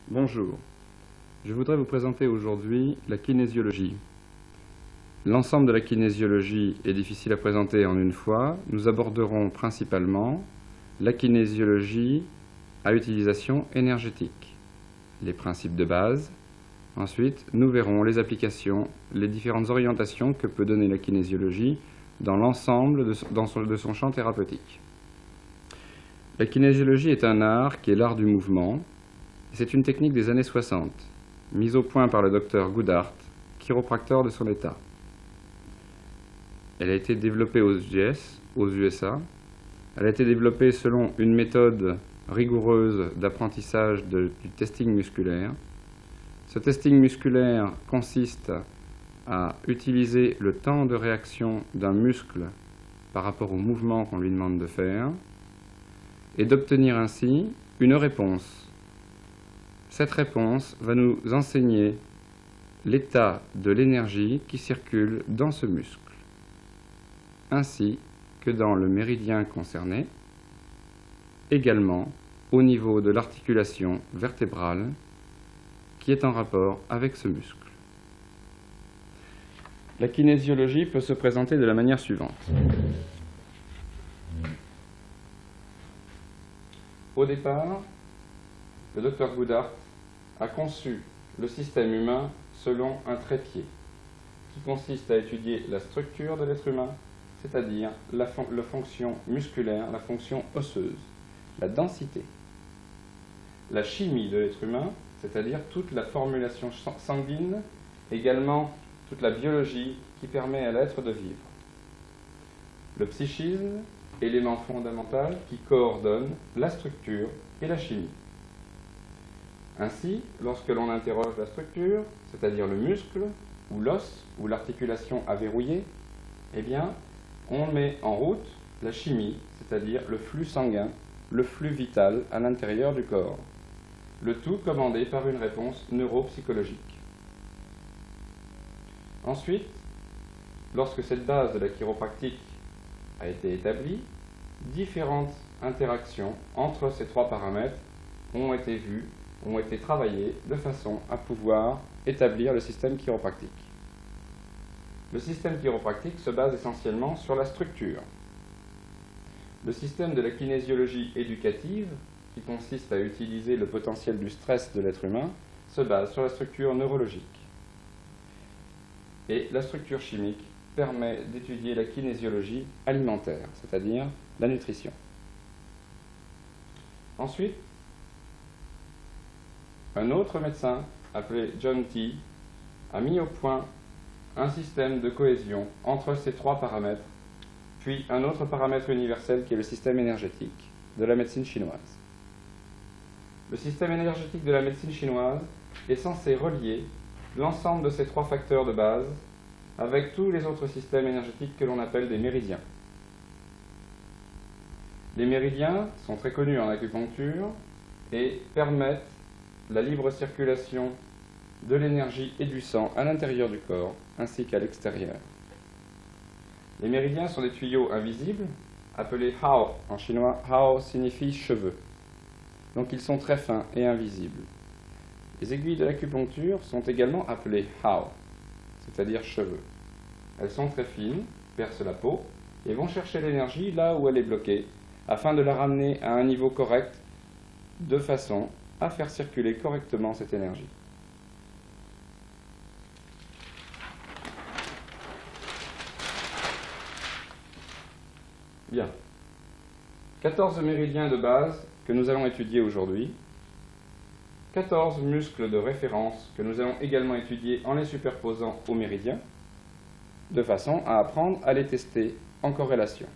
Bonjour, je voudrais vous présenter aujourd'hui la kinésiologie. L'ensemble de la kinésiologie est difficile à présenter en une fois. Nous aborderons principalement la kinésiologie à utilisation énergétique, les principes de base. Ensuite, nous verrons les applications, les différentes orientations que peut donner la kinésiologie dans l'ensemble de son champ thérapeutique. La kinésiologie est un art qui est l'art du mouvement. C'est une technique des années 60, mise au point par le docteur Goodhart, chiropracteur de son état. Elle a été développée aux USA. Elle a été développée selon une méthode rigoureuse d'apprentissage du testing musculaire. Ce testing musculaire consiste à utiliser le temps de réaction d'un muscle par rapport au mouvement qu'on lui demande de faire et d'obtenir ainsi une réponse. Cette réponse va nous enseigner l'état de l'énergie qui circule dans ce muscle, ainsi que dans le méridien concerné, également au niveau de l'articulation vertébrale qui est en rapport avec ce muscle. La kinésiologie peut se présenter de la manière suivante. Au départ, le docteur Goodhart a conçu le système humain selon un trépied qui consiste à étudier la structure de l'être humain, c'est-à-dire la fonction musculaire, la fonction osseuse, la densité, la chimie de l'être humain, c'est-à-dire toute la formulation sanguine, également toute la biologie qui permet à l'être de vivre, le psychisme, élément fondamental qui coordonne la structure et la chimie. Ainsi, lorsque l'on interroge la structure, c'est-à-dire le muscle, ou l'os, ou l'articulation à verrouiller, eh bien, on met en route la chimie, c'est-à-dire le flux sanguin, le flux vital à l'intérieur du corps. Le tout commandé par une réponse neuropsychologique. Ensuite, lorsque cette base de la chiropractique a été établie, différentes interactions entre ces trois paramètres ont été vues, ont été travaillées de façon à pouvoir établir le système chiropractique. Le système chiropractique se base essentiellement sur la structure. Le système de la kinésiologie éducative, qui consiste à utiliser le potentiel du stress de l'être humain, se base sur la structure neurologique. Et la structure chimique permet d'étudier la kinésiologie alimentaire, c'est-à-dire la nutrition. Ensuite, un autre médecin, appelé John T., a mis au point un système de cohésion entre ces trois paramètres, puis un autre paramètre universel qui est le système énergétique de la médecine chinoise. Le système énergétique de la médecine chinoise est censé relier l'ensemble de ces trois facteurs de base avec tous les autres systèmes énergétiques que l'on appelle des méridiens. Les méridiens sont très connus en acupuncture et permettent la libre circulation de l'énergie et du sang à l'intérieur du corps ainsi qu'à l'extérieur. Les méridiens sont des tuyaux invisibles appelés hao en chinois. Hao signifie cheveux. Donc ils sont très fins et invisibles. Les aiguilles de l'acupuncture sont également appelées hao, c'est-à-dire cheveux. Elles sont très fines, percent la peau et vont chercher l'énergie là où elle est bloquée afin de la ramener à un niveau correct de façon à faire circuler correctement cette énergie. Bien. 14 méridiens de base que nous allons étudier aujourd'hui. 14 muscles de référence que nous allons également étudier en les superposant aux méridiens, de façon à apprendre à les tester en corrélation.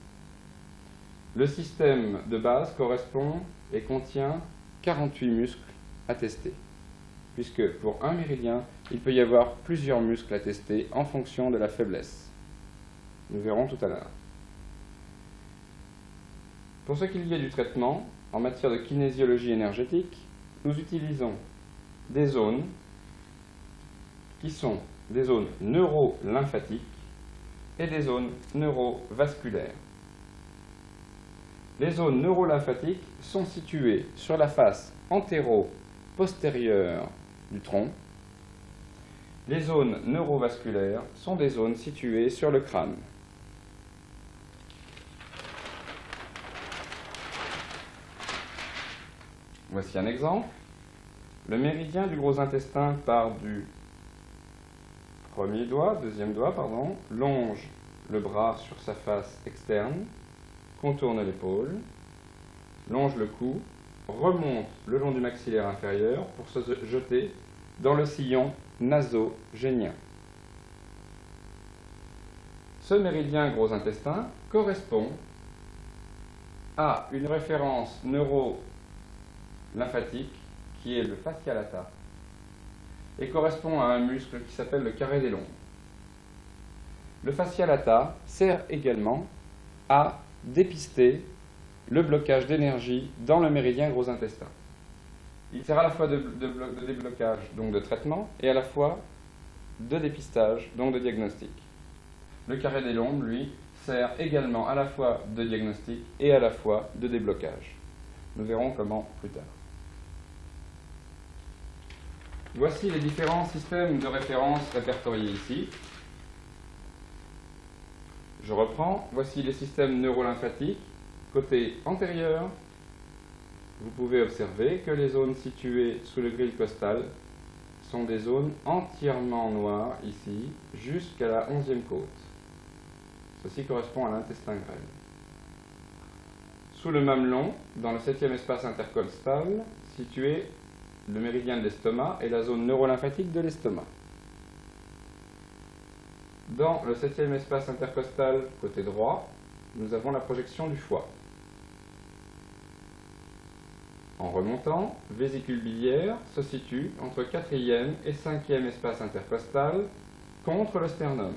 Le système de base correspond et contient 48 muscles à tester, puisque pour un méridien, il peut y avoir plusieurs muscles à tester en fonction de la faiblesse. Nous verrons tout à l'heure. Pour ce qu'il y est du traitement, en matière de kinésiologie énergétique, nous utilisons des zones qui sont des zones neuro-lymphatiques et des zones neurovasculaires. Les zones neuro-lymphatiques sont situées sur la face antéro-postérieure du tronc. Les zones neurovasculaires sont des zones situées sur le crâne. Voici un exemple. Le méridien du gros intestin part du deuxième doigt, longe le bras sur sa face externe, contourne l'épaule, longe le cou, remonte le long du maxillaire inférieur pour se jeter dans le sillon nasogénien. Ce méridien gros intestin correspond à une référence neuro-lymphatique qui est le fascia lata et correspond à un muscle qui s'appelle le carré des lombes. Le fascia lata sert également à dépister le blocage d'énergie dans le méridien gros intestin. Il sert à la fois de déblocage, donc de traitement, et à la fois de dépistage, donc de diagnostic. Le carré des lombes, lui, sert également à la fois de diagnostic et à la fois de déblocage. Nous verrons comment plus tard. Voici les différents systèmes de référence répertoriés ici. Je reprends. Voici les systèmes neurolymphatiques. Côté antérieur, vous pouvez observer que les zones situées sous le grille costal sont des zones entièrement noires ici, jusqu'à la 11e côte. Ceci correspond à l'intestin grêle. Sous le mamelon, dans le 7e espace intercostal, situé le méridien de l'estomac et la zone neurolymphatique de l'estomac. Dans le 7e espace intercostal, côté droit, nous avons la projection du foie. En remontant, vésicule biliaire se situe entre 4e et 5e espace intercostal contre le sternum,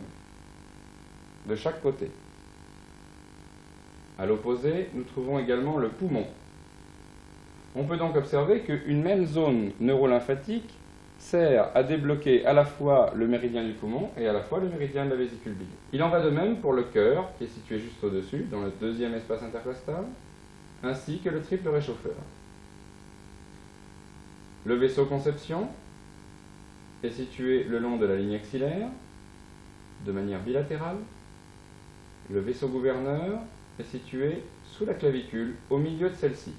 de chaque côté. À l'opposé, nous trouvons également le poumon. On peut donc observer qu'une même zone neurolymphatique sert à débloquer à la fois le méridien du poumon et à la fois le méridien de la vésicule biliaire. Il en va de même pour le cœur, qui est situé juste au-dessus, dans le 2e espace intercostal, ainsi que le triple réchauffeur. Le vaisseau conception est situé le long de la ligne axillaire, de manière bilatérale. Le vaisseau gouverneur est situé sous la clavicule, au milieu de celle-ci.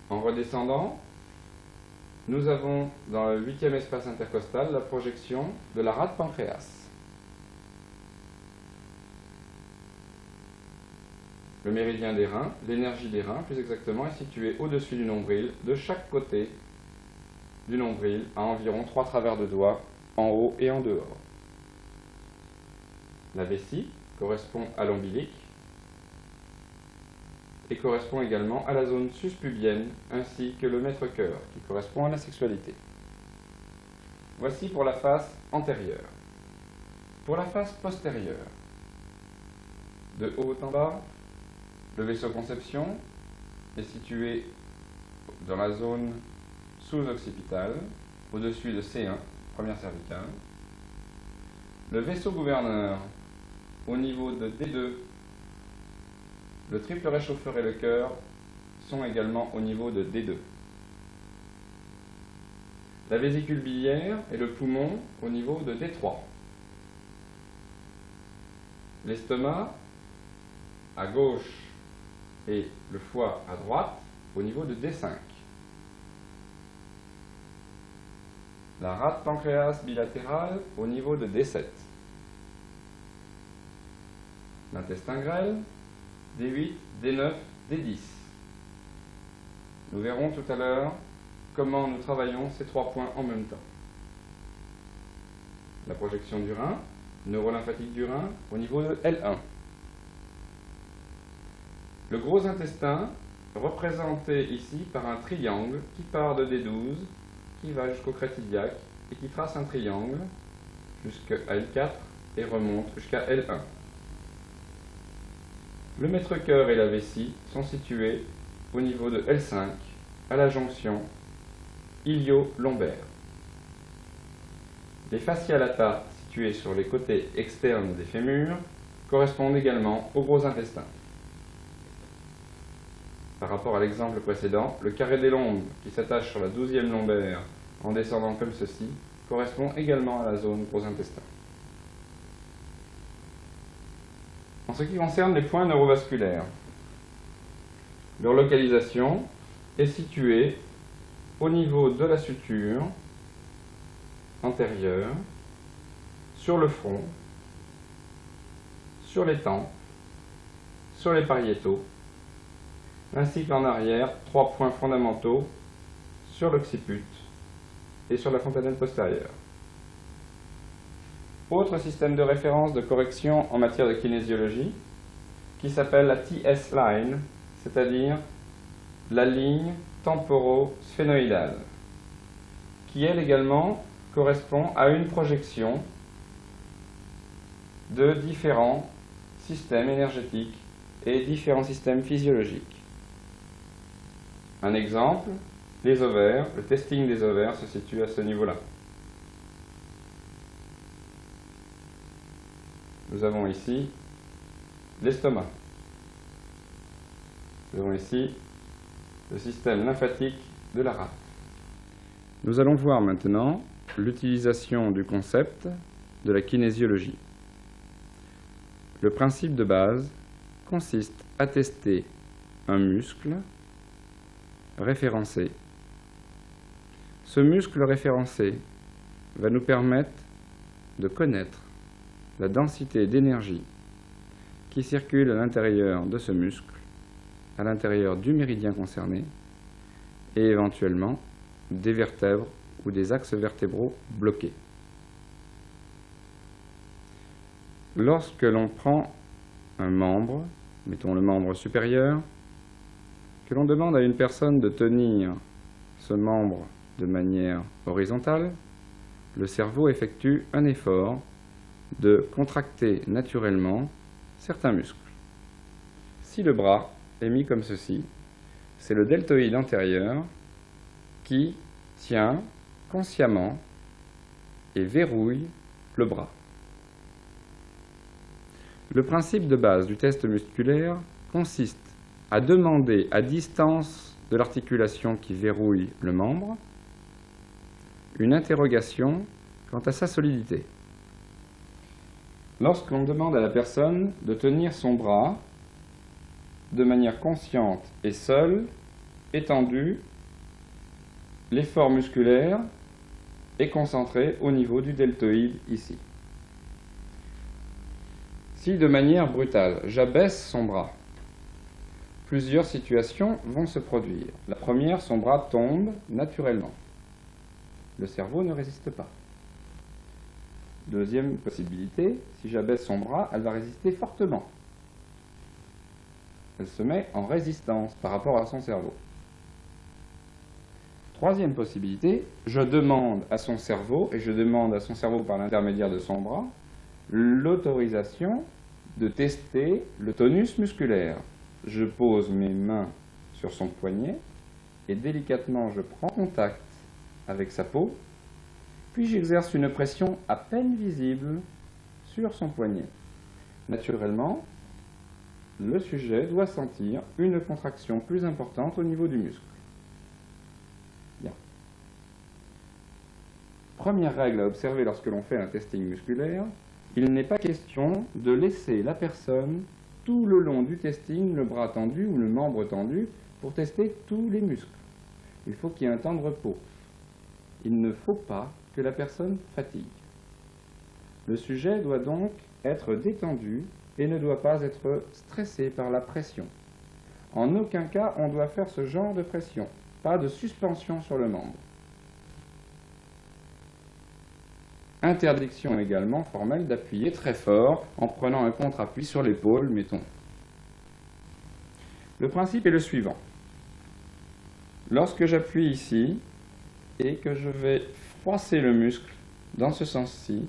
En redescendant, nous avons dans le 8e espace intercostal la projection de la rate pancréas. Le méridien des reins, l'énergie des reins plus exactement, est situé au-dessus du nombril, de chaque côté du nombril, à environ 3 travers de doigts, en haut et en dehors. La vessie correspond à l'ombilic et correspond également à la zone suspubienne, ainsi que le maître-cœur, qui correspond à la sexualité. Voici pour la face antérieure. Pour la face postérieure, de haut en bas, le vaisseau conception est situé dans la zone sous-occipitale, au-dessus de C1, première cervicale. Le vaisseau gouverneur, au niveau de D2, le triple réchauffeur et le cœur sont également au niveau de D2. La vésicule biliaire et le poumon au niveau de D3. L'estomac à gauche et le foie à droite au niveau de D5. La rate pancréas bilatérale au niveau de D7. L'intestin grêle, D8, D9, D10. Nous verrons tout à l'heure comment nous travaillons ces 3 points en même temps. La projection du rein, neurolymphatique du rein, au niveau de L1. Le gros intestin, représenté ici par un triangle qui part de D12, qui va jusqu'au crête iliaque et qui trace un triangle jusqu'à L4 et remonte jusqu'à L1. Le maître-cœur et la vessie sont situés au niveau de L5, à la jonction ilio-lombaire. Les fascia lata situés sur les côtés externes des fémurs correspondent également au gros intestin. Par rapport à l'exemple précédent, le carré des lombes qui s'attache sur la 12e lombaire en descendant comme ceci correspond également à la zone gros intestin. En ce qui concerne les points neurovasculaires, leur localisation est située au niveau de la suture antérieure, sur le front, sur les tempes, sur les pariétaux, ainsi qu'en arrière, 3 points fondamentaux sur l'occiput et sur la fontanelle postérieure. Autre système de référence de correction en matière de kinésiologie, qui s'appelle la TS line, c'est-à-dire la ligne temporo-sphénoïdale, qui elle également correspond à une projection de différents systèmes énergétiques et différents systèmes physiologiques. Un exemple, les ovaires, le testing des ovaires se situe à ce niveau-là. Nous avons ici l'estomac. Nous avons ici le système lymphatique de la rate. Nous allons voir maintenant l'utilisation du concept de la kinésiologie. Le principe de base consiste à tester un muscle référencé. Ce muscle référencé va nous permettre de connaître la densité d'énergie qui circule à l'intérieur de ce muscle, à l'intérieur du méridien concerné, et éventuellement des vertèbres ou des axes vertébraux bloqués. Lorsque l'on prend un membre, mettons le membre supérieur, que l'on demande à une personne de tenir ce membre de manière horizontale, le cerveau effectue un effort de contracter naturellement certains muscles. Si le bras est mis comme ceci, c'est le deltoïde antérieur qui tient consciemment et verrouille le bras. Le principe de base du test musculaire consiste à demander à distance de l'articulation qui verrouille le membre une interrogation quant à sa solidité. Lorsqu'on demande à la personne de tenir son bras de manière consciente et seule, étendu, l'effort musculaire est concentré au niveau du deltoïde ici. Si de manière brutale, j'abaisse son bras, plusieurs situations vont se produire. La première, son bras tombe naturellement. Le cerveau ne résiste pas. Deuxième possibilité, si j'abaisse son bras, elle va résister fortement. Elle se met en résistance par rapport à son cerveau. Troisième possibilité, je demande à son cerveau, et je demande à son cerveau par l'intermédiaire de son bras, l'autorisation de tester le tonus musculaire. Je pose mes mains sur son poignet et délicatement je prends contact avec sa peau, puis j'exerce une pression à peine visible sur son poignet. Naturellement, le sujet doit sentir une contraction plus importante au niveau du muscle. Bien. Première règle à observer lorsque l'on fait un testing musculaire, il n'est pas question de laisser la personne tout le long du testing, le bras tendu ou le membre tendu, pour tester tous les muscles. Il faut qu'il y ait un temps de repos. Il ne faut pas que la personne fatigue. Le sujet doit donc être détendu et ne doit pas être stressé par la pression. En aucun cas, on doit faire ce genre de pression. Pas de suspension sur le membre. Interdiction également formelle d'appuyer très fort en prenant un contre-appui sur l'épaule, mettons. Le principe est le suivant. Lorsque j'appuie ici et que je vais froisser le muscle dans ce sens-ci,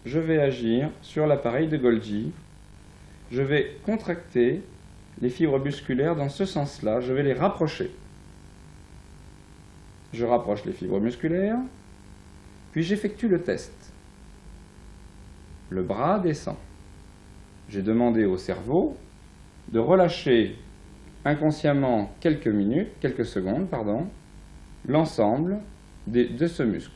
je vais agir sur l'appareil de Golgi. je vais contracter les fibres musculaires dans ce sens-là, je vais les rapprocher. Je rapproche les fibres musculaires, puis j'effectue le test. Le bras descend. J'ai demandé au cerveau de relâcher inconsciemment quelques minutes, quelques secondes, pardon, l'ensemble de ce muscle.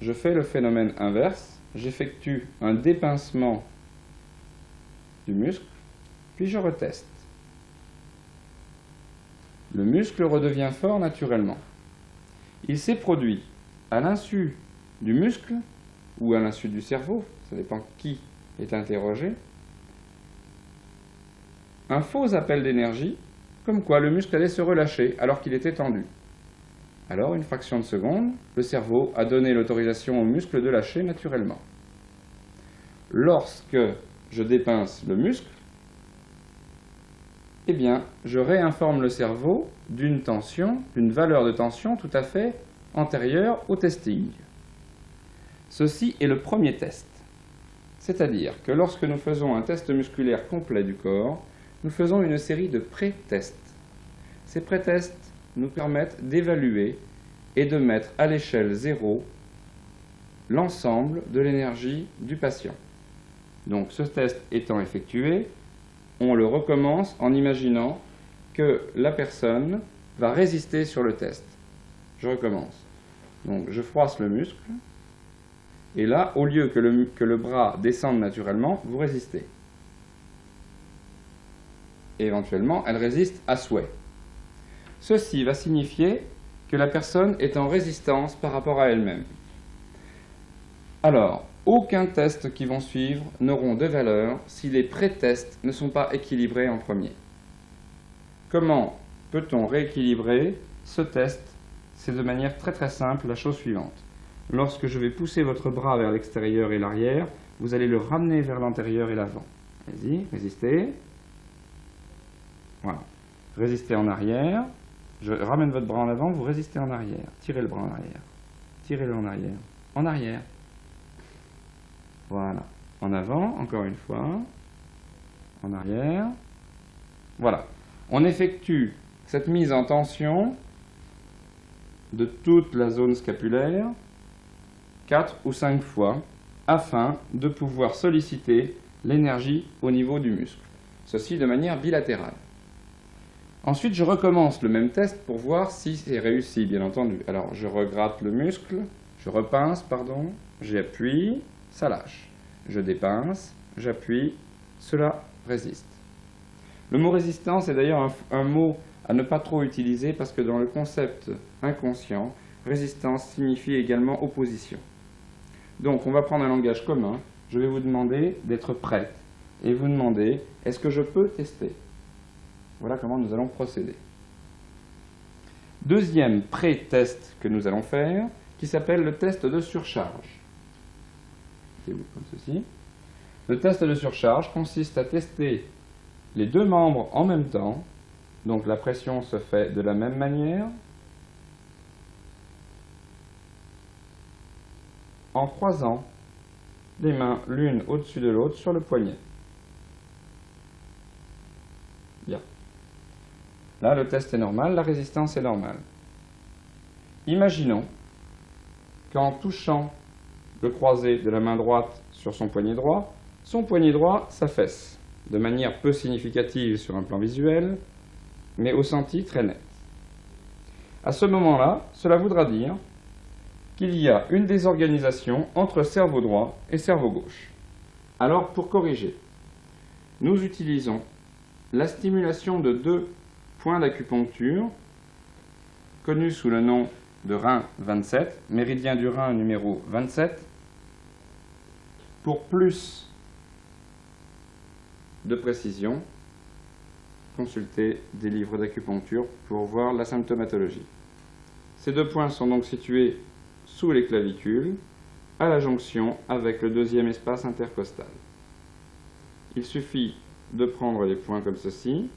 Je fais le phénomène inverse, j'effectue un dépincement du muscle, puis je reteste. Le muscle redevient fort naturellement. Il s'est produit à l'insu du muscle ou à l'insu du cerveau, ça dépend qui est interrogé, un faux appel d'énergie, comme quoi le muscle allait se relâcher alors qu'il était tendu. Alors, une fraction de seconde, le cerveau a donné l'autorisation au muscle de lâcher naturellement. Lorsque je dépince le muscle, eh bien, je réinforme le cerveau d'une tension, d'une valeur de tension tout à fait antérieure au testing. Ceci est le premier test. C'est-à-dire que lorsque nous faisons un test musculaire complet du corps, nous faisons une série de pré-tests. Ces pré-tests nous permettent d'évaluer et de mettre à l'échelle 0 l'ensemble de l'énergie du patient. Donc ce test étant effectué, on le recommence en imaginant que la personne va résister sur le test. Je recommence. Donc je froisse le muscle, et là, au lieu que le bras descende naturellement, vous résistez. Et éventuellement, elle résiste à souhait. Ceci va signifier que la personne est en résistance par rapport à elle-même. Alors, aucun test qui vont suivre n'auront de valeur si les pré-tests ne sont pas équilibrés en premier. Comment peut-on rééquilibrer ce test? C'est de manière très très simple la chose suivante. Lorsque je vais pousser votre bras vers l'extérieur et l'arrière, vous allez le ramener vers l'antérieur et l'avant. Allez-y, résistez. Voilà. Résistez en arrière. Je ramène votre bras en avant, vous résistez en arrière. Tirez le bras en arrière. Tirez-le en arrière. En arrière. Voilà. En avant, encore une fois. En arrière. Voilà. On effectue cette mise en tension de toute la zone scapulaire 4 ou 5 fois afin de pouvoir solliciter l'énergie au niveau du muscle. Ceci de manière bilatérale. Ensuite, je recommence le même test pour voir si c'est réussi, bien entendu. Alors, je regratte le muscle, je repince, pardon, j'appuie, ça lâche. Je dépince, j'appuie, cela résiste. Le mot résistance est d'ailleurs un mot à ne pas trop utiliser parce que dans le concept inconscient, résistance signifie également opposition. Donc, on va prendre un langage commun. Je vais vous demander d'être prête et vous demander, est-ce que je peux tester? Voilà comment nous allons procéder. Deuxième pré-test que nous allons faire, qui s'appelle le test de surcharge. Comme ceci. Le test de surcharge consiste à tester les deux membres en même temps. Donc la pression se fait de la même manière, en croisant les mains l'une au-dessus de l'autre sur le poignet. Bien. Là, le test est normal, la résistance est normale. Imaginons qu'en touchant le croisé de la main droite sur son poignet droit s'affaisse, de manière peu significative sur un plan visuel, mais au senti très net. À ce moment-là, cela voudra dire qu'il y a une désorganisation entre cerveau droit et cerveau gauche. Alors, pour corriger, nous utilisons la stimulation de deux points d'acupuncture, connus sous le nom de rein 27, méridien du rein numéro 27. Pour plus de précision, consultez des livres d'acupuncture pour voir la symptomatologie. Ces deux points sont donc situés sous les clavicules, à la jonction avec le deuxième espace intercostal. Il suffit de prendre les points comme ceci,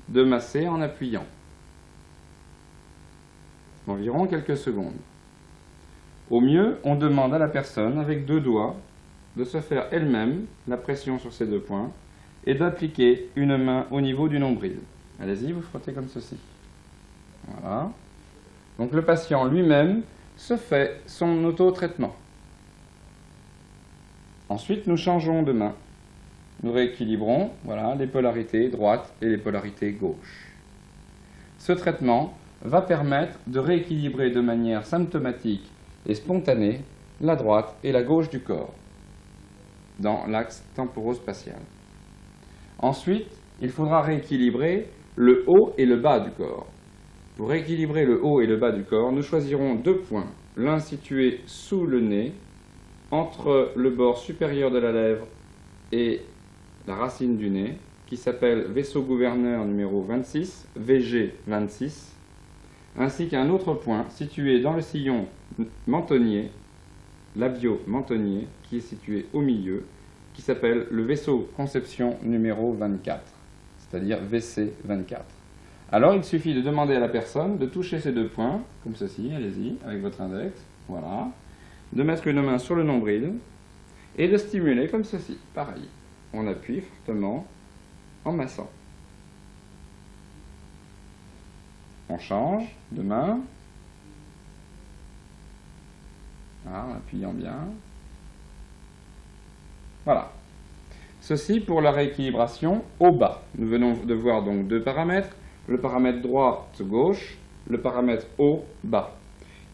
de masser en appuyant. Environ quelques secondes. Au mieux, on demande à la personne, avec deux doigts, de se faire elle-même la pression sur ces deux points et d'appliquer une main au niveau du nombril. Allez-y, vous frottez comme ceci. Voilà. Donc le patient lui-même se fait son auto-traitement. Ensuite, nous changeons de main. Nous rééquilibrons, voilà, les polarités droite et les polarités gauche. Ce traitement va permettre de rééquilibrer de manière symptomatique et spontanée la droite et la gauche du corps dans l'axe temporo-spatial. Ensuite, il faudra rééquilibrer le haut et le bas du corps. Pour rééquilibrer le haut et le bas du corps, nous choisirons deux points, l'un situé sous le nez, entre le bord supérieur de la lèvre et la racine du nez, qui s'appelle vaisseau gouverneur numéro 26, VG26, ainsi qu'un autre point situé dans le sillon mentonnier, labio-mentonnier, qui est situé au milieu, qui s'appelle le vaisseau conception numéro 24, c'est-à-dire VC24. Alors il suffit de demander à la personne de toucher ces deux points, comme ceci, allez-y, avec votre index, voilà, de mettre une main sur le nombril et de stimuler comme ceci, pareil. On appuie fortement en massant. On change de main, voilà, en appuyant bien. Voilà. Ceci pour la rééquilibration au bas. Nous venons de voir donc deux paramètres, le paramètre droite-gauche, le paramètre haut-bas.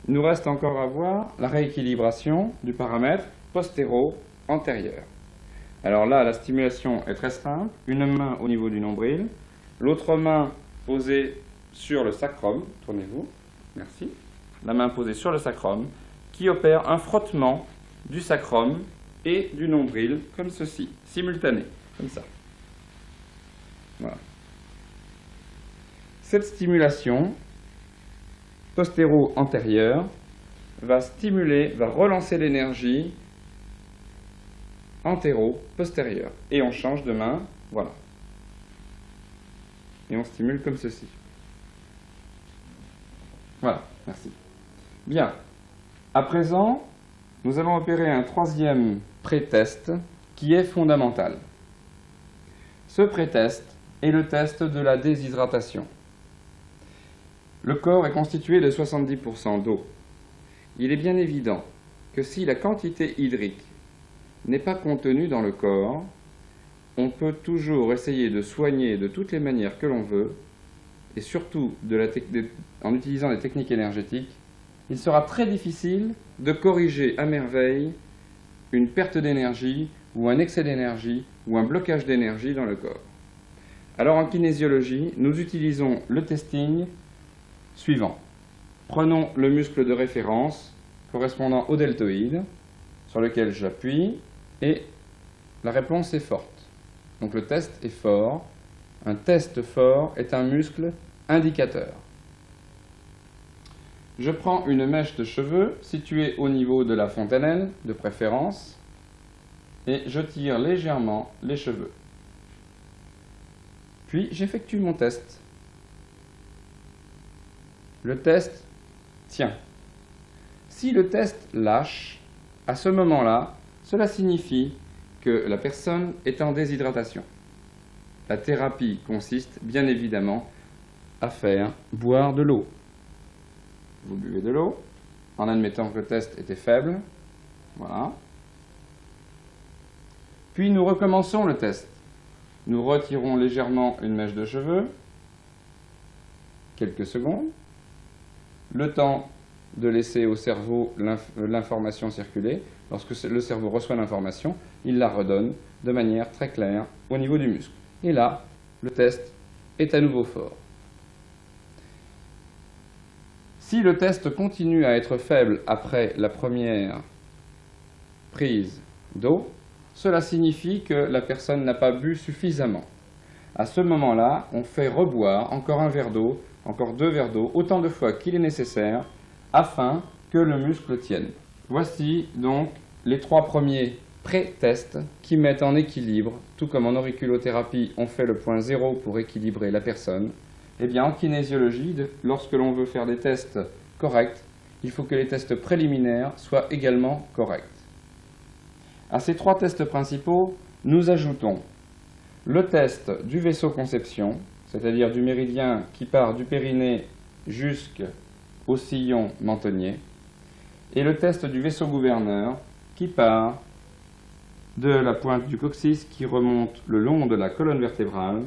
Il nous reste encore à voir la rééquilibration du paramètre postéro-antérieur. Alors là, la stimulation est très simple. Une main au niveau du nombril, l'autre main posée sur le sacrum, tournez-vous, merci. La main posée sur le sacrum, qui opère un frottement du sacrum et du nombril, comme ceci, simultané, comme ça. Voilà. Cette stimulation postéro-antérieure va stimuler, va relancer l'énergie antéro-postérieure. Et on change de main, voilà. Et on stimule comme ceci. Voilà, merci. Bien. À présent, nous allons opérer un troisième pré-test qui est fondamental. Ce pré-test est le test de la déshydratation. Le corps est constitué de 70% d'eau. Il est bien évident que si la quantité hydrique n'est pas contenue dans le corps, on peut toujours essayer de soigner de toutes les manières que l'on veut, et surtout en utilisant des techniques énergétiques, il sera très difficile de corriger à merveille une perte d'énergie ou un excès d'énergie ou un blocage d'énergie dans le corps. Alors en kinésiologie, nous utilisons le testing suivant. Prenons le muscle de référence correspondant au deltoïde, sur lequel j'appuie, et la réponse est forte. Donc le test est fort. Un test fort est un muscle indicateur. Je prends une mèche de cheveux située au niveau de la fontanelle, de préférence, et je tire légèrement les cheveux. Puis j'effectue mon test. Le test tient. Si le test lâche, à ce moment-là, cela signifie que la personne est en déshydratation. La thérapie consiste bien évidemment à faire boire de l'eau. Vous buvez de l'eau, en admettant que le test était faible. Voilà. Puis nous recommençons le test. Nous retirons légèrement une mèche de cheveux, quelques secondes, le temps de laisser au cerveau l'information circuler. Lorsque le cerveau reçoit l'information, il la redonne de manière très claire au niveau du muscle. Et là, le test est à nouveau fort. Si le test continue à être faible après la première prise d'eau, cela signifie que la personne n'a pas bu suffisamment. À ce moment-là, on fait reboire encore un verre d'eau, encore 2 verres d'eau, autant de fois qu'il est nécessaire, afin que le muscle tienne. Voici donc les 3 premiers pré-tests qui mettent en équilibre, tout comme en auriculothérapie, on fait le point 0 pour équilibrer la personne. Eh bien, en kinésiologie, lorsque l'on veut faire des tests corrects, il faut que les tests préliminaires soient également corrects. À ces trois tests principaux, nous ajoutons le test du vaisseau conception, c'est-à-dire du méridien qui part du périnée jusqu'au sillon mentonnier, et le test du vaisseau gouverneur qui part de la pointe du coccyx qui remonte le long de la colonne vertébrale,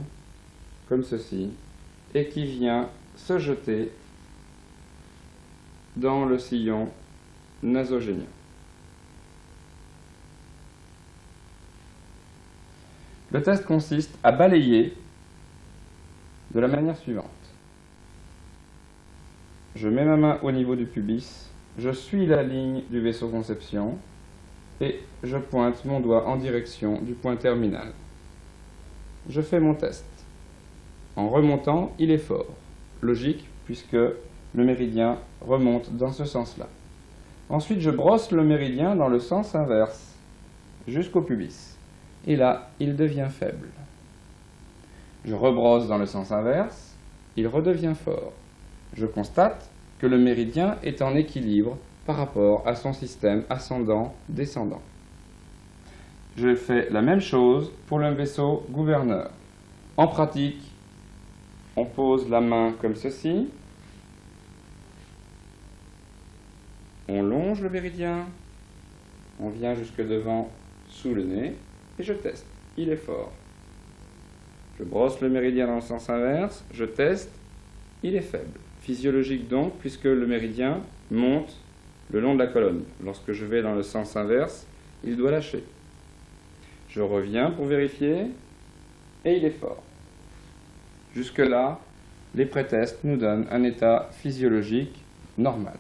comme ceci, et qui vient se jeter dans le sillon nasogénien. Le test consiste à balayer de la manière suivante. Je mets ma main au niveau du pubis, je suis la ligne du vaisseau conception et je pointe mon doigt en direction du point terminal. Je fais mon test. En remontant, il est fort. Logique, puisque le méridien remonte dans ce sens-là. Ensuite, je brosse le méridien dans le sens inverse, jusqu'au pubis. Et là, il devient faible. Je rebrosse dans le sens inverse, il redevient fort. Je constate que le méridien est en équilibre par rapport à son système ascendant-descendant. Je fais la même chose pour le vaisseau gouverneur. En pratique, on pose la main comme ceci, on longe le méridien, on vient jusque devant sous le nez, et je teste. Il est fort. Je brosse le méridien dans le sens inverse, je teste, il est faible. Physiologique donc, puisque le méridien monte le long de la colonne. Lorsque je vais dans le sens inverse, il doit lâcher. Je reviens pour vérifier, et il est fort. Jusque-là, les pré-tests nous donnent un état physiologique normal.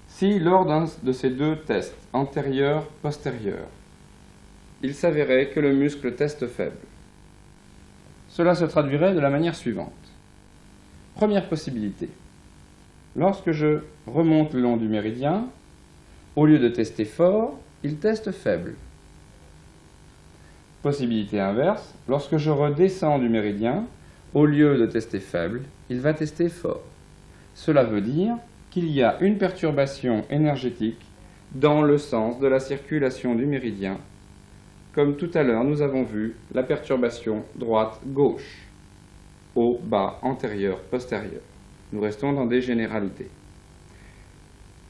Si lors d'un de ces deux tests, antérieur-postérieur, il s'avérait que le muscle teste faible, cela se traduirait de la manière suivante. Première possibilité. Lorsque je remonte le long du méridien, au lieu de tester fort, il teste faible. Possibilité inverse. Lorsque je redescends du méridien, au lieu de tester faible, il va tester fort. Cela veut dire qu'il y a une perturbation énergétique dans le sens de la circulation du méridien. Comme tout à l'heure, nous avons vu la perturbation droite-gauche, haut, bas, antérieur, postérieur. Nous restons dans des généralités.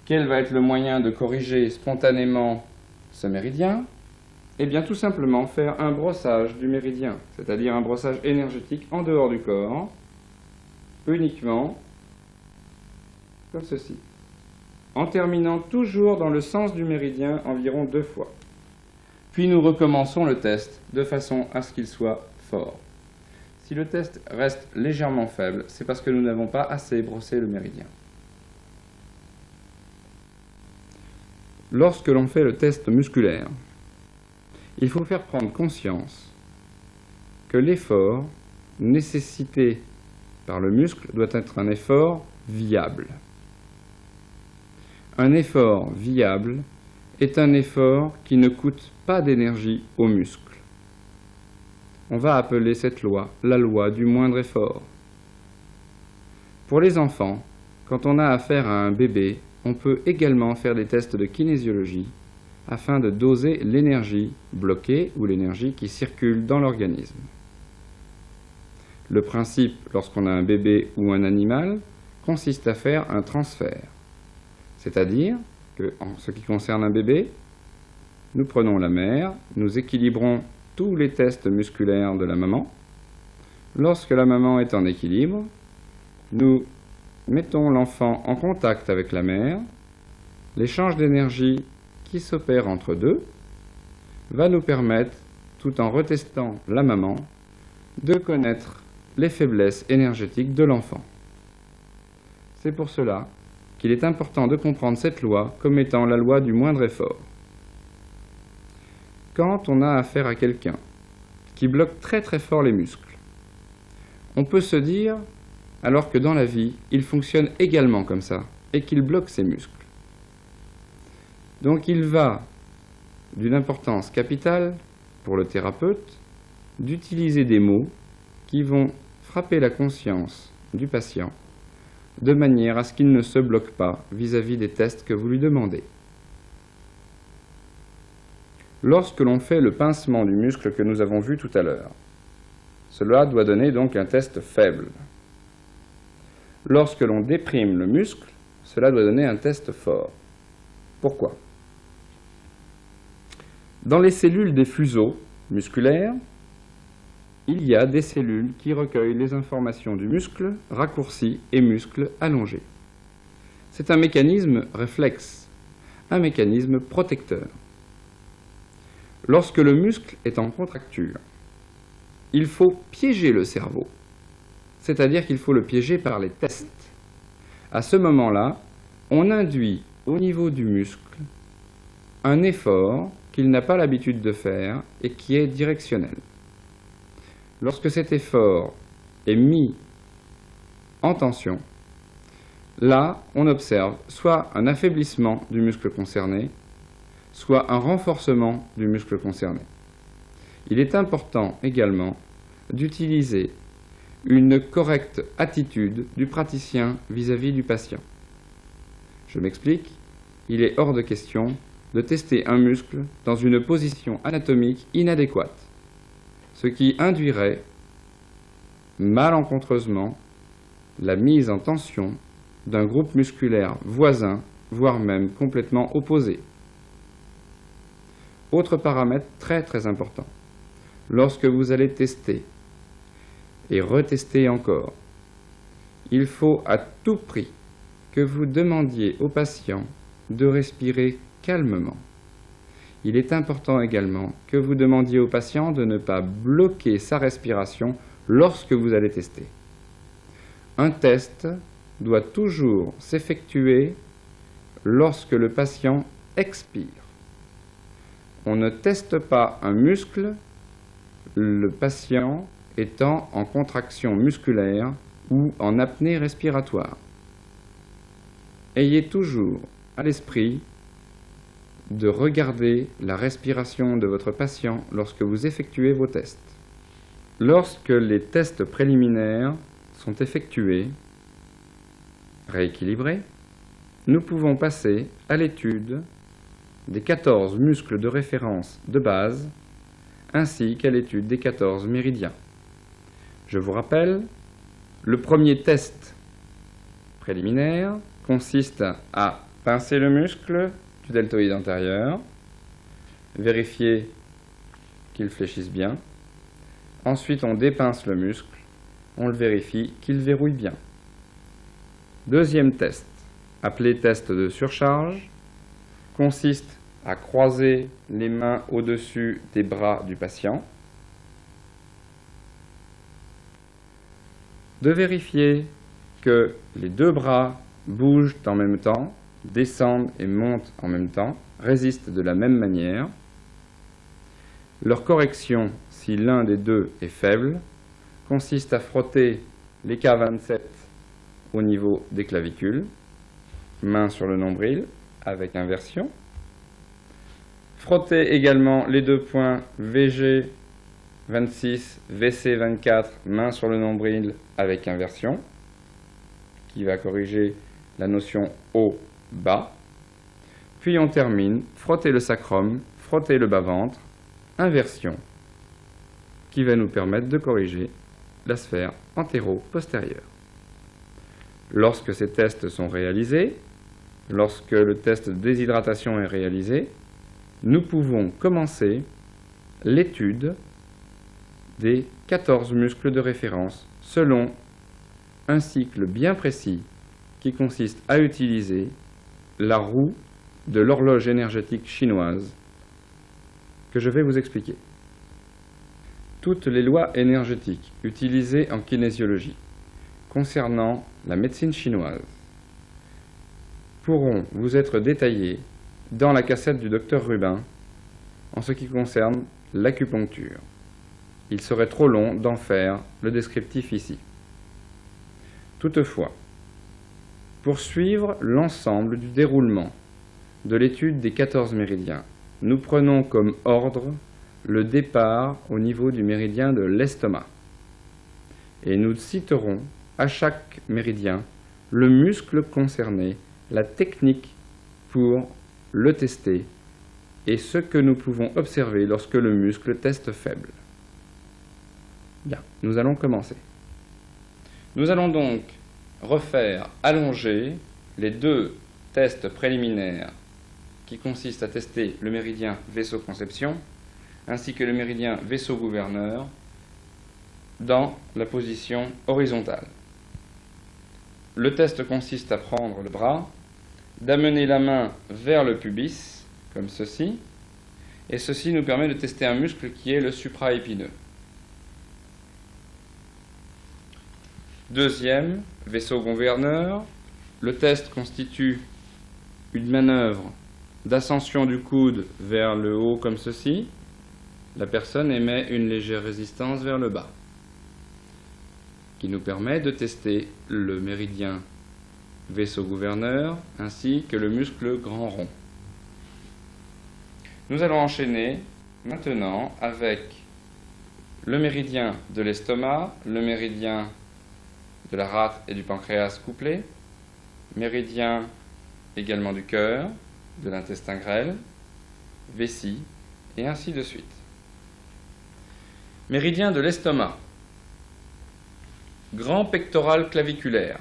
Quel va être le moyen de corriger spontanément ce méridien? Eh bien, tout simplement faire un brossage du méridien, c'est-à-dire un brossage énergétique en dehors du corps, uniquement comme ceci, en terminant toujours dans le sens du méridien environ 2 fois. Puis nous recommençons le test de façon à ce qu'il soit fort. Si le test reste légèrement faible, c'est parce que nous n'avons pas assez brossé le méridien. Lorsque l'on fait le test musculaire, il faut faire prendre conscience que l'effort nécessité par le muscle doit être un effort viable. Un effort viable est un effort qui ne coûte pas d'énergie au muscle. On va appeler cette loi la loi du moindre effort. Pour les enfants, quand on a affaire à un bébé, on peut également faire des tests de kinésiologie afin de doser l'énergie bloquée ou l'énergie qui circule dans l'organisme. Le principe, lorsqu'on a un bébé ou un animal, consiste à faire un transfert. C'est-à-dire que, en ce qui concerne un bébé, nous prenons la mère, nous équilibrons tous les tests musculaires de la maman. Lorsque la maman est en équilibre, nous mettons l'enfant en contact avec la mère. L'échange d'énergie qui s'opère entre deux va nous permettre, tout en retestant la maman, de connaître les faiblesses énergétiques de l'enfant. C'est pour cela qu'il est important de comprendre cette loi comme étant la loi du moindre effort. Quand on a affaire à quelqu'un qui bloque très très fort les muscles, on peut se dire, alors que dans la vie, il fonctionne également comme ça, et qu'il bloque ses muscles. Donc il va d'une importance capitale pour le thérapeute d'utiliser des mots qui vont frapper la conscience du patient de manière à ce qu'il ne se bloque pas vis-à-vis des tests que vous lui demandez. lorsque l'on fait le pincement du muscle que nous avons vu tout à l'heure. Cela doit donner donc un test faible. Lorsque l'on déprime le muscle, cela doit donner un test fort. Pourquoi? Dans les cellules des fuseaux musculaires, il y a des cellules qui recueillent les informations du muscle raccourci et muscle allongé. C'est un mécanisme réflexe, un mécanisme protecteur. Lorsque le muscle est en contracture, il faut piéger le cerveau, c'est-à-dire qu'il faut le piéger par les tests. À ce moment-là, on induit au niveau du muscle un effort qu'il n'a pas l'habitude de faire et qui est directionnel. Lorsque cet effort est mis en tension, là, on observe soit un affaiblissement du muscle concerné, soit un renforcement du muscle concerné. Il est important également d'utiliser une correcte attitude du praticien vis-à-vis du patient. Je m'explique, il est hors de question de tester un muscle dans une position anatomique inadéquate, ce qui induirait malencontreusement la mise en tension d'un groupe musculaire voisin, voire même complètement opposé. Autre paramètre très important, lorsque vous allez tester et retester encore, il faut à tout prix que vous demandiez au patient de respirer calmement. Il est important également que vous demandiez au patient de ne pas bloquer sa respiration lorsque vous allez tester. Un test doit toujours s'effectuer lorsque le patient expire. On ne teste pas un muscle, le patient étant en contraction musculaire ou en apnée respiratoire. Ayez toujours à l'esprit de regarder la respiration de votre patient lorsque vous effectuez vos tests. Lorsque les tests préliminaires sont effectués, rééquilibrés, nous pouvons passer à l'étude des 14 muscles de référence de base ainsi qu'à l'étude des 14 méridiens. Je vous rappelle, le premier test préliminaire consiste à pincer le muscle du deltoïde antérieur, vérifier qu'il fléchisse bien. Ensuite, on dépince le muscle, on le vérifie qu'il verrouille bien. Deuxième test, appelé test de surcharge, consiste à croiser les mains au-dessus des bras du patient, de vérifier que les deux bras bougent en même temps, descendent et montent en même temps, résistent de la même manière. Leur correction, si l'un des deux est faible, consiste à frotter les K27 au niveau des clavicules, main sur le nombril avec inversion. Frotter également les deux points VG26, VC24, main sur le nombril avec inversion, qui va corriger la notion haut-bas. Puis on termine, frotter le sacrum, frotter le bas-ventre, inversion, qui va nous permettre de corriger la sphère antéro-postérieure. Lorsque ces tests sont réalisés, lorsque le test de déshydratation est réalisé, nous pouvons commencer l'étude des 14 muscles de référence selon un cycle bien précis qui consiste à utiliser la roue de l'horloge énergétique chinoise que je vais vous expliquer. Toutes les lois énergétiques utilisées en kinésiologie concernant la médecine chinoise pourront vous être détaillées dans la cassette du docteur Rubin en ce qui concerne l'acupuncture. Il serait trop long d'en faire le descriptif ici. Toutefois, pour suivre l'ensemble du déroulement de l'étude des 14 méridiens, nous prenons comme ordre le départ au niveau du méridien de l'estomac. Et nous citerons à chaque méridien le muscle concerné, la technique pour le tester et ce que nous pouvons observer lorsque le muscle teste faible. Bien, nous allons commencer. Nous allons donc refaire allonger les deux tests préliminaires qui consistent à tester le méridien vaisseau-conception ainsi que le méridien vaisseau-gouverneur dans la position horizontale. Le test consiste à prendre le bras, d'amener la main vers le pubis, comme ceci, et ceci nous permet de tester un muscle qui est le supraépineux. Deuxième, vaisseau-gouverneur. Le test constitue une manœuvre d'ascension du coude vers le haut comme ceci. La personne émet une légère résistance vers le bas, qui nous permet de tester le méridien vaisseau-gouverneur ainsi que le muscle grand rond. Nous allons enchaîner maintenant avec le méridien de l'estomac, le méridien de la rate et du pancréas couplés, méridien également du cœur, de l'intestin grêle, vessie, et ainsi de suite. Méridien de l'estomac. Grand pectoral claviculaire.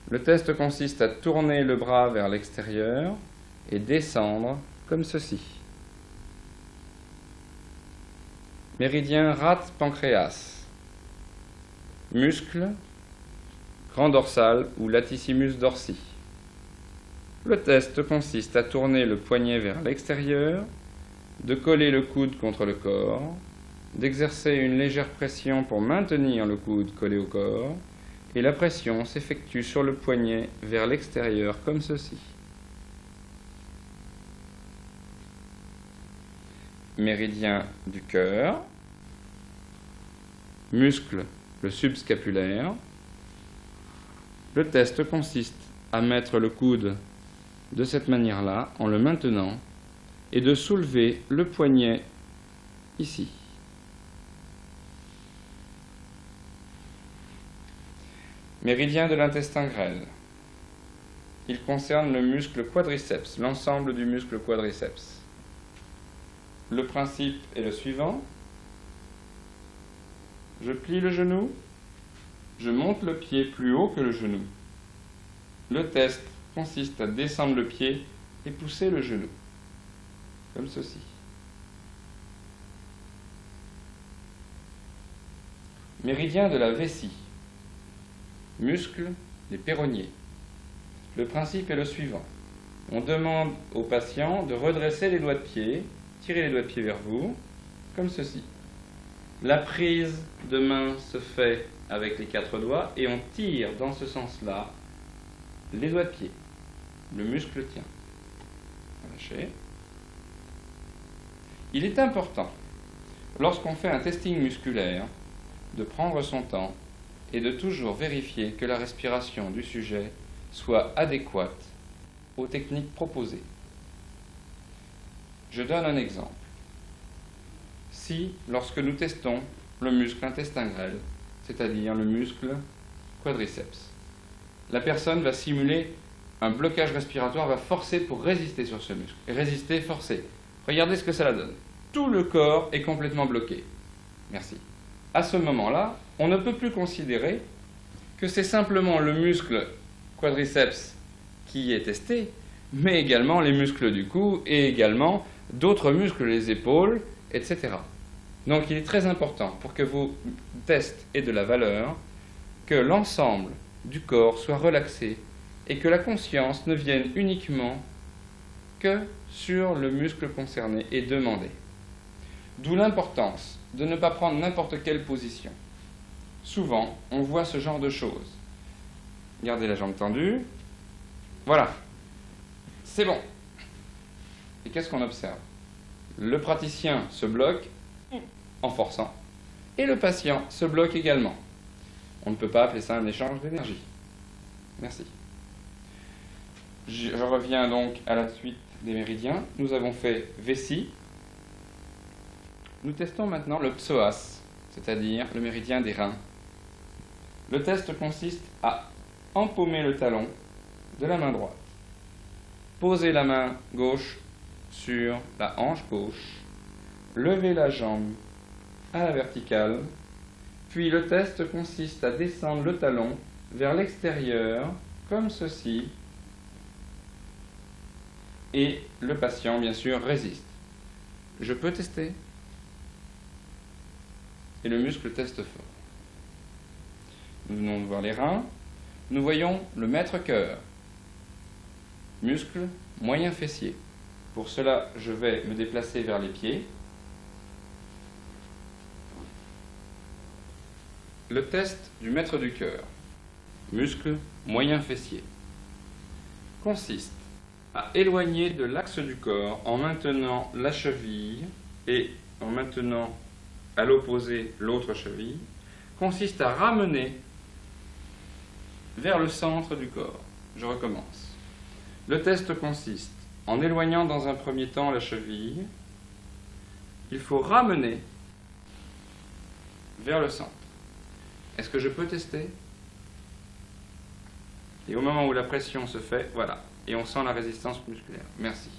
Le test consiste à tourner le bras vers l'extérieur et descendre comme ceci. Méridien rate-pancréas. Muscle, grand dorsal ou latissimus dorsi. Le test consiste à tourner le poignet vers l'extérieur, de coller le coude contre le corps, d'exercer une légère pression pour maintenir le coude collé au corps, et la pression s'effectue sur le poignet vers l'extérieur comme ceci. Méridien du cœur, muscle, le subscapulaire. Le test consiste à mettre le coude de cette manière-là, en le maintenant, et de soulever le poignet ici. Méridien de l'intestin grêle. Il concerne le muscle quadriceps, l'ensemble du muscle quadriceps. Le principe est le suivant. Je plie le genou, je monte le pied plus haut que le genou. Le test consiste à descendre le pied et pousser le genou, comme ceci. Méridien de la vessie. Muscle des péronniers. Le principe est le suivant. On demande au patient de redresser les doigts de pied, tirer les doigts de pied vers vous, comme ceci. La prise de main se fait avec les 4 doigts et on tire dans ce sens-là les doigts de pied. Le muscle tient. Relâchez. Il est important, lorsqu'on fait un testing musculaire, de prendre son temps et de toujours vérifier que la respiration du sujet soit adéquate aux techniques proposées. Je donne un exemple. Si, lorsque nous testons le muscle intestin grêle, c'est-à-dire le muscle quadriceps, la personne va simuler un blocage respiratoire, va forcer pour résister sur ce muscle. Résister, forcer. Regardez ce que ça donne. Tout le corps est complètement bloqué. Merci. À ce moment-là, on ne peut plus considérer que c'est simplement le muscle quadriceps qui est testé, mais également les muscles du cou et également d'autres muscles, les épaules, etc. Donc il est très important pour que vos tests aient de la valeur, que l'ensemble du corps soit relaxé et que la conscience ne vienne uniquement que sur le muscle concerné et demandé. D'où l'importance de ne pas prendre n'importe quelle position. Souvent, on voit ce genre de choses. Gardez la jambe tendue. Voilà. C'est bon. Et qu'est-ce qu'on observe? Le praticien se bloque en forçant. Et le patient se bloque également. On ne peut pas appeler ça un échange d'énergie. Merci. Je reviens donc à la suite des méridiens. Nous avons fait vessie. Nous testons maintenant le psoas, c'est-à-dire le méridien des reins. Le test consiste à empaumer le talon de la main droite. Poser la main gauche sur la hanche gauche, lever la jambe à la verticale, puis le test consiste à descendre le talon vers l'extérieur, comme ceci, et le patient, bien sûr, résiste. Je peux tester? Et le muscle teste fort. Nous venons de voir les reins. Nous voyons le maître-cœur, muscle moyen fessier. Pour cela, je vais me déplacer vers les pieds. Le test du maître du cœur, muscle moyen fessier, consiste à éloigner de l'axe du corps en maintenant la cheville et en maintenant à l'opposé l'autre cheville, consiste à ramener vers le centre du corps. Je recommence. Le test consiste en éloignant dans un premier temps la cheville, il faut ramener vers le centre. Est-ce que je peux tester? Et au moment où la pression se fait, voilà, et on sent la résistance musculaire. Merci.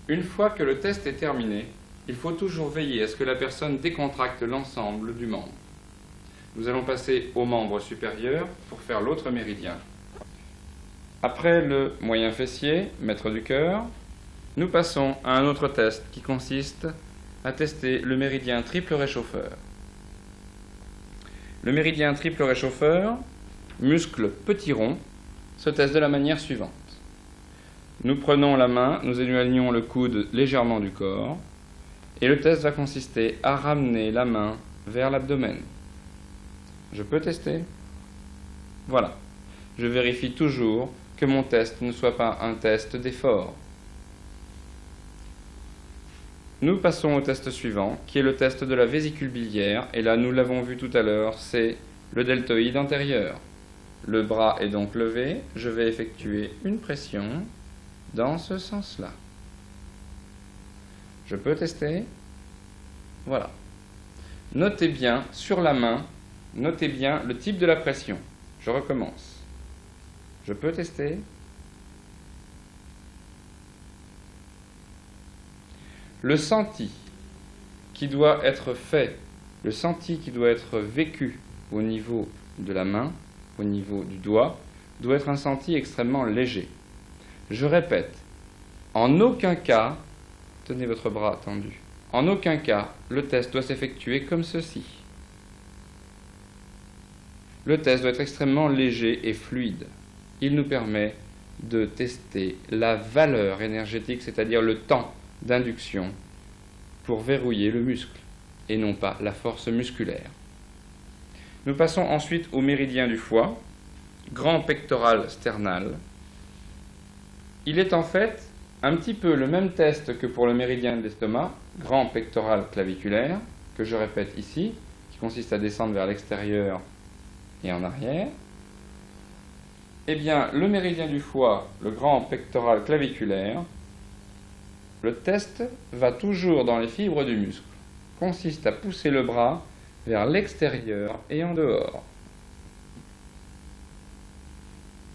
Une fois que le test est terminé, il faut toujours veiller à ce que la personne décontracte l'ensemble du membre. Nous allons passer au membre supérieur pour faire l'autre méridien. Après le moyen fessier, maître du cœur, nous passons à un autre test qui consiste à tester le méridien triple réchauffeur. Le méridien triple réchauffeur, muscle petit rond, se teste de la manière suivante. Nous prenons la main, nous éloignons le coude légèrement du corps, et le test va consister à ramener la main vers l'abdomen. Je peux tester? Voilà. Je vérifie toujours que mon test ne soit pas un test d'effort. Nous passons au test suivant, qui est le test de la vésicule biliaire, et là nous l'avons vu tout à l'heure, c'est le deltoïde antérieur. Le bras est donc levé, je vais effectuer une pression dans ce sens-là. Je peux tester? Voilà. Notez bien sur la main, notez bien le type de la pression. Je recommence. Je peux tester? Le senti qui doit être fait, le senti qui doit être vécu au niveau de la main, au niveau du doigt, doit être un senti extrêmement léger. Je répète, en aucun cas, tenez votre bras tendu, en aucun cas, le test doit s'effectuer comme ceci. Le test doit être extrêmement léger et fluide. Il nous permet de tester la valeur énergétique, c'est-à-dire le temps d'induction pour verrouiller le muscle, et non pas la force musculaire. Nous passons ensuite au méridien du foie, grand pectoral sternal. Il est en fait un petit peu le même test que pour le méridien de l'estomac, grand pectoral claviculaire, que je répète ici, qui consiste à descendre vers l'extérieur et en arrière. Eh bien, le méridien du foie, le grand pectoral claviculaire, le test va toujours dans les fibres du muscle, consiste à pousser le bras vers l'extérieur et en dehors.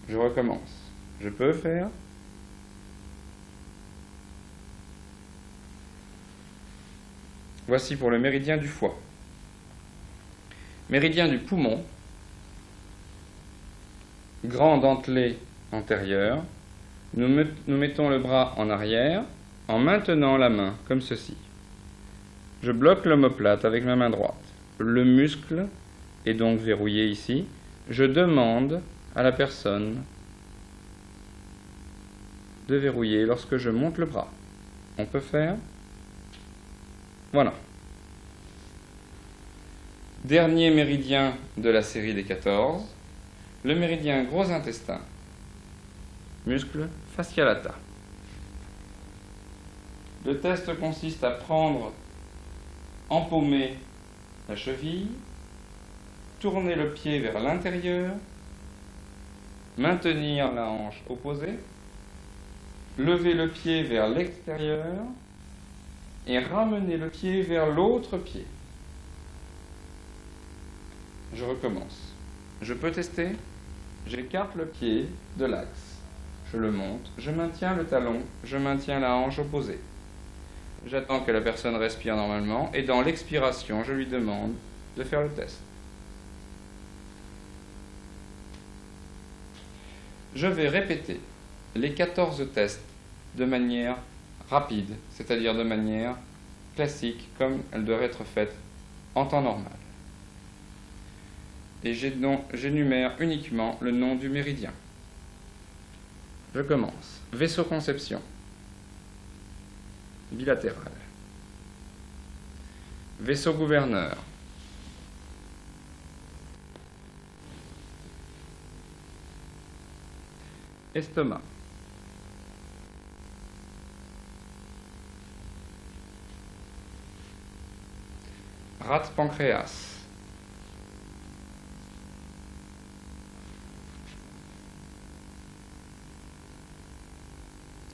Je recommence. Je peux faire? Voici pour le méridien du foie. Méridien du poumon, grand dentelé antérieur, nous mettons le bras en arrière en maintenant la main comme ceci. Je bloque l'omoplate avec ma main droite. Le muscle est donc verrouillé ici. Je demande à la personne de verrouiller lorsque je monte le bras. On peut faire? Voilà. Dernier méridien de la série des 14, le méridien gros intestin, muscle fascia lata. Le test consiste à prendre, empaumer la cheville, tourner le pied vers l'intérieur, maintenir la hanche opposée, lever le pied vers l'extérieur et ramener le pied vers l'autre pied. Je recommence. Je peux tester? J'écarte le pied de l'axe. je le monte, je maintiens le talon, je maintiens la hanche opposée. J'attends que la personne respire normalement et dans l'expiration, je lui demande de faire le test. Je vais répéter les 14 tests de manière rapide, c'est-à-dire de manière classique, comme elle doit être faite en temps normal. Et j'énumère uniquement le nom du méridien. Je commence. Vaisseau conception. Bilatéral. Vaisseau gouverneur. Estomac. Rate pancréas.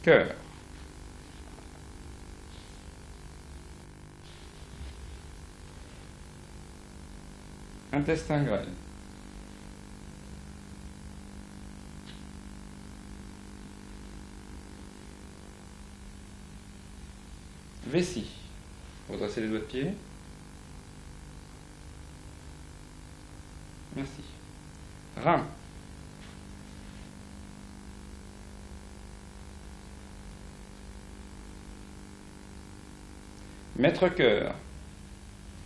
Cœur. Intestin grêle. Vessie. Redressez les doigts de pied. Merci. Rein. Maître-cœur.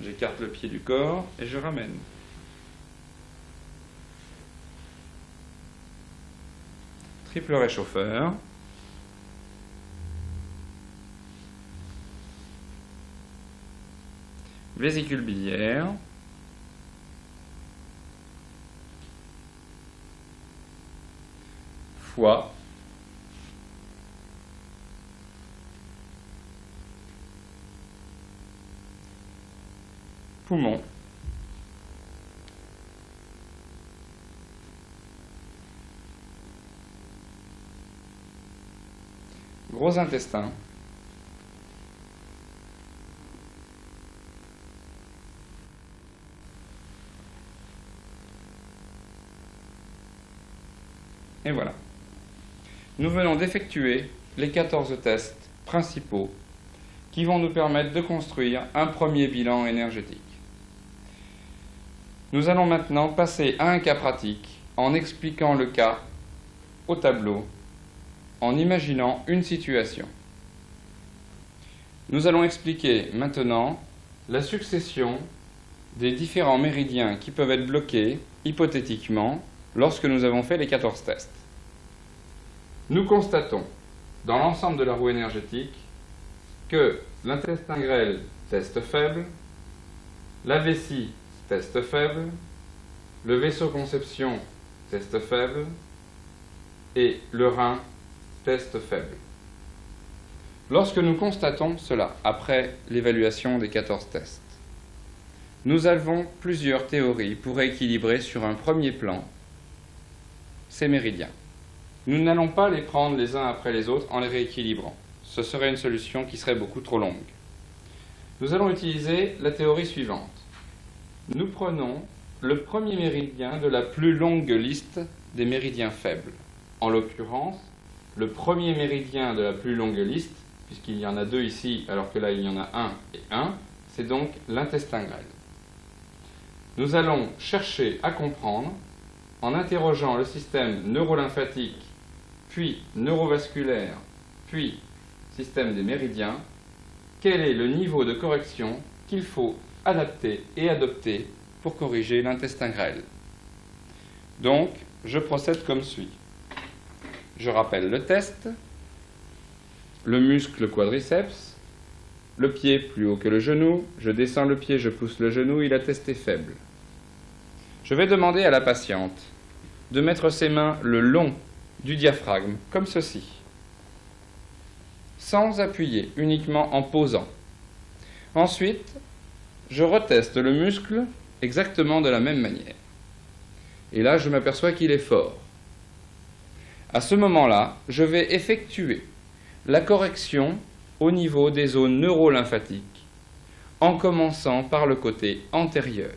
J'écarte le pied du corps et je ramène. Triple réchauffeur. Vésicule biliaire. Foie. Poumon. Gros intestin. Et voilà. Nous venons d'effectuer les 14 tests principaux qui vont nous permettre de construire un premier bilan énergétique. Nous allons maintenant passer à un cas pratique en expliquant le cas au tableau, en imaginant une situation. Nous allons expliquer maintenant la succession des différents méridiens qui peuvent être bloqués, hypothétiquement, lorsque nous avons fait les 14 tests. Nous constatons, dans l'ensemble de la roue énergétique, que l'intestin grêle, test faible, la vessie, test faible, le vaisseau conception, test faible, et le rein, test faible. Lorsque nous constatons cela, après l'évaluation des 14 tests, nous avons plusieurs théories pour équilibrer sur un premier plan ces méridiens. Nous n'allons pas les prendre les uns après les autres en les rééquilibrant. Ce serait une solution qui serait beaucoup trop longue. Nous allons utiliser la théorie suivante. Nous prenons le premier méridien de la plus longue liste des méridiens faibles. En l'occurrence, le premier méridien de la plus longue liste, puisqu'il y en a deux ici, alors que là il y en a un et un, c'est donc l'intestin grêle. Nous allons chercher à comprendre, en interrogeant le système neurolymphatique, puis neurovasculaire, puis système des méridiens, quel est le niveau de correction qu'il faut adapter et adopter pour corriger l'intestin grêle. Donc, je procède comme suit. Je rappelle le test, le muscle quadriceps, le pied plus haut que le genou, je descends le pied, je pousse le genou, il a testé faible. Je vais demander à la patiente de mettre ses mains le long du diaphragme, comme ceci, sans appuyer, uniquement en posant. Ensuite, je reteste le muscle exactement de la même manière. Et là, je m'aperçois qu'il est fort. À ce moment-là, je vais effectuer la correction au niveau des zones neurolymphatiques, en commençant par le côté antérieur.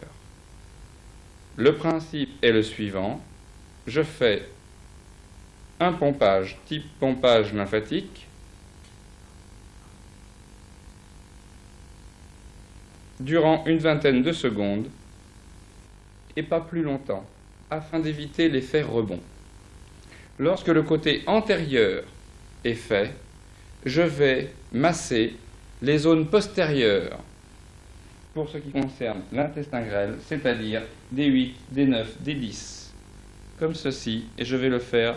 Le principe est le suivant. Je fais un pompage type pompage lymphatique durant une vingtaine de secondes et pas plus longtemps, afin d'éviter l'effet rebond. Lorsque le côté antérieur est fait, je vais masser les zones postérieures pour ce qui concerne l'intestin grêle, c'est-à-dire D8, D9, D10, comme ceci, et je vais le faire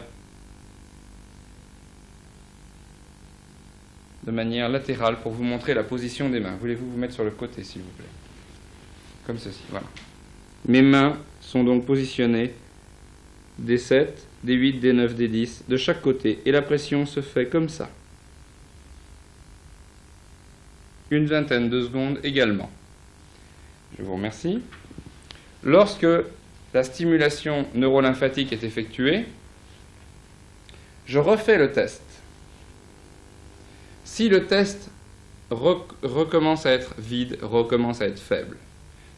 de manière latérale pour vous montrer la position des mains. Voulez-vous vous mettre sur le côté, s'il vous plaît? Comme ceci, voilà. Mes mains sont donc positionnées D7, D8, D9, D10 de chaque côté, et la pression se fait comme ça. Une vingtaine de secondes également. Je vous remercie. Lorsque la stimulation neurolymphatique est effectuée, je refais le test. Si le test recommence à être vide, recommence à être faible,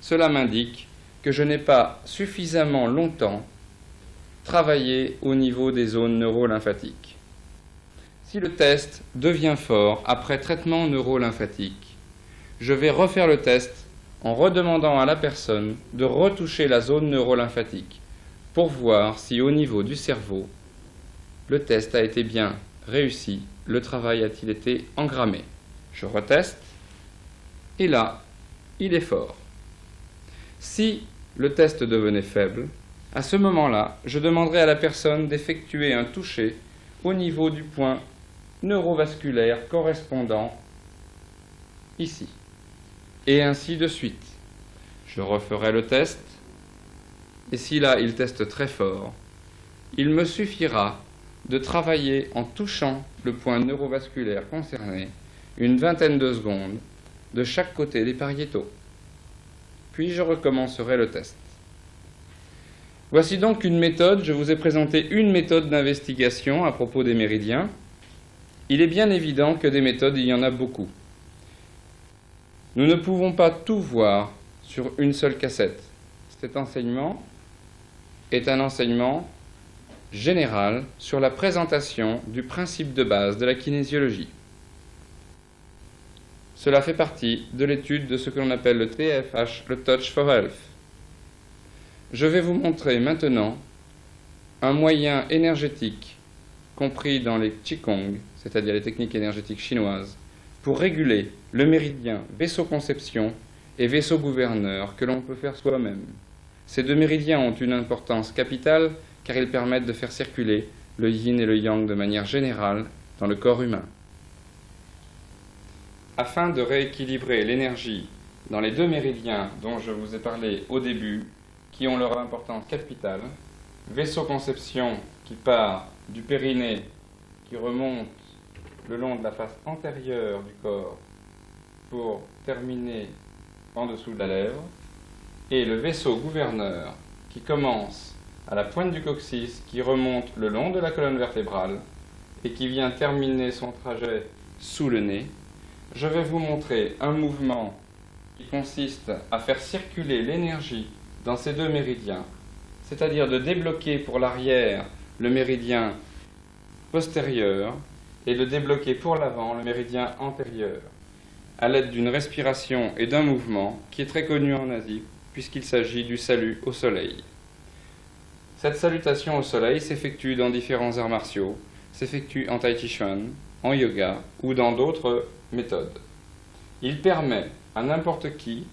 cela m'indique que je n'ai pas suffisamment longtemps travaillé au niveau des zones neurolymphatiques. Si le test devient fort après traitement neurolymphatique, je vais refaire le test en redemandant à la personne de retoucher la zone neurolymphatique pour voir si au niveau du cerveau, le test a été bien réussi, le travail a-t-il été engrammé. Je reteste, et là, il est fort. Si le test devenait faible, à ce moment-là, je demanderai à la personne d'effectuer un toucher au niveau du point neurovasculaire correspondant ici. Et ainsi de suite. Je referai le test, et si là il teste très fort, il me suffira de travailler en touchant le point neurovasculaire concerné une vingtaine de secondes de chaque côté des pariétaux. Puis je recommencerai le test. Voici donc une méthode, je vous ai présenté une méthode d'investigation à propos des méridiens. Il est bien évident que des méthodes, il y en a beaucoup. Nous ne pouvons pas tout voir sur une seule cassette. Cet enseignement est un enseignement général sur la présentation du principe de base de la kinésiologie. Cela fait partie de l'étude de ce que l'on appelle le TFH, le Touch for Health. Je vais vous montrer maintenant un moyen énergétique compris dans les Qigong, c'est-à-dire les techniques énergétiques chinoises, pour réguler le méridien vaisseau-conception et vaisseau-gouverneur que l'on peut faire soi-même. Ces deux méridiens ont une importance capitale car ils permettent de faire circuler le yin et le yang de manière générale dans le corps humain. Afin de rééquilibrer l'énergie dans les deux méridiens dont je vous ai parlé au début, qui ont leur importance capitale, vaisseau-conception qui part du périnée, qui remonte le long de la face antérieure du corps pour terminer en dessous de la lèvre, et le vaisseau gouverneur qui commence à la pointe du coccyx, qui remonte le long de la colonne vertébrale et qui vient terminer son trajet sous le nez. Je vais vous montrer un mouvement qui consiste à faire circuler l'énergie dans ces deux méridiens, c'est-à-dire de débloquer pour l'arrière le méridien postérieur et de débloquer pour l'avant le méridien antérieur, à l'aide d'une respiration et d'un mouvement qui est très connu en Asie, puisqu'il s'agit du salut au soleil. Cette salutation au soleil s'effectue dans différents arts martiaux, s'effectue en Tai Chi Chuan, en yoga ou dans d'autres méthodes. Il permet à n'importe qui,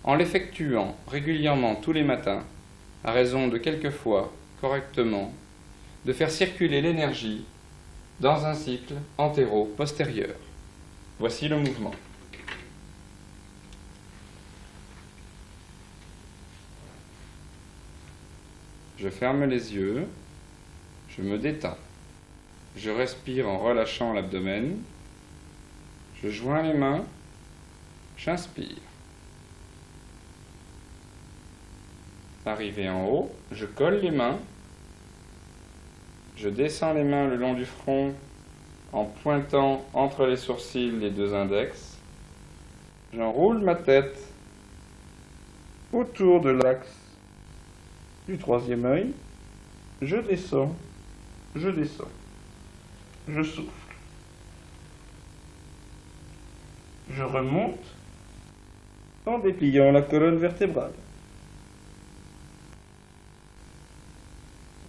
en l'effectuant régulièrement tous les matins, à raison de quelques fois, correctement, de faire circuler l'énergie dans un cycle antéro-postérieur. Voici le mouvement. Je ferme les yeux, je me détends. Je respire en relâchant l'abdomen. Je joins les mains, j'inspire. Arrivé en haut, je colle les mains. Je descends les mains le long du front en pointant entre les sourcils les deux index. J'enroule ma tête autour de l'axe du troisième œil. Je descends je descends, je souffle, je remonte en dépliant la colonne vertébrale.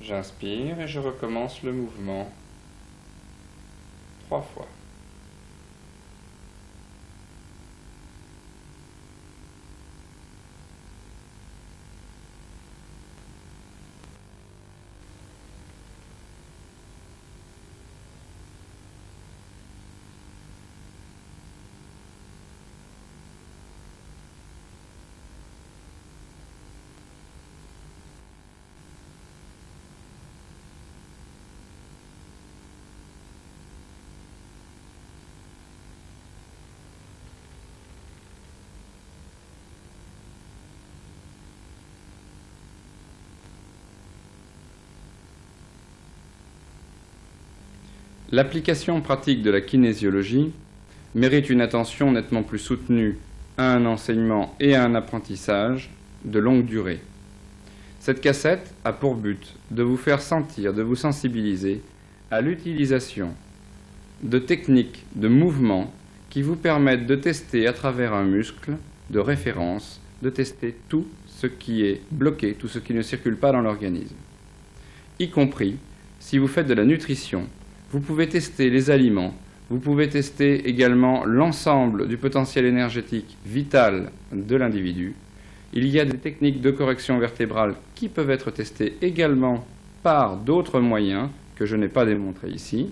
J'inspire et je recommence le mouvement 3 fois. L'application pratique de la kinésiologie mérite une attention nettement plus soutenue à un enseignement et à un apprentissage de longue durée. Cette cassette a pour but de vous faire sentir, de vous sensibiliser à l'utilisation de techniques de mouvement qui vous permettent de tester à travers un muscle de référence, de tester tout ce qui est bloqué, tout ce qui ne circule pas dans l'organisme. Y compris, si vous faites de la nutrition, vous pouvez tester les aliments, vous pouvez tester également l'ensemble du potentiel énergétique vital de l'individu. Il y a des techniques de correction vertébrale qui peuvent être testées également par d'autres moyens que je n'ai pas démontrés ici.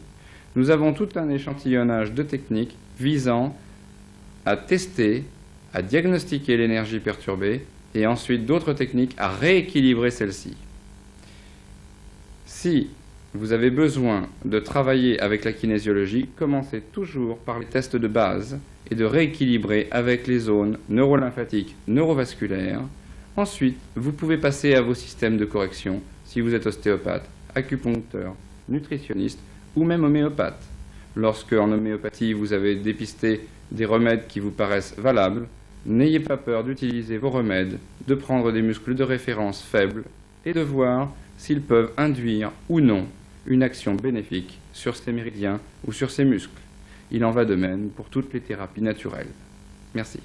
Nous avons tout un échantillonnage de techniques visant à tester, à diagnostiquer l'énergie perturbée et ensuite d'autres techniques à rééquilibrer celle-ci. Si vous avez besoin de travailler avec la kinésiologie, commencez toujours par les tests de base et de rééquilibrer avec les zones neurolymphatiques, neurovasculaires. Ensuite, vous pouvez passer à vos systèmes de correction si vous êtes ostéopathe, acupuncteur, nutritionniste ou même homéopathe. Lorsque en homéopathie vous avez dépisté des remèdes qui vous paraissent valables, n'ayez pas peur d'utiliser vos remèdes, de prendre des muscles de référence faibles et de voir s'ils peuvent induire ou non une action bénéfique sur ces méridiens ou sur ces muscles. Il en va de même pour toutes les thérapies naturelles. Merci.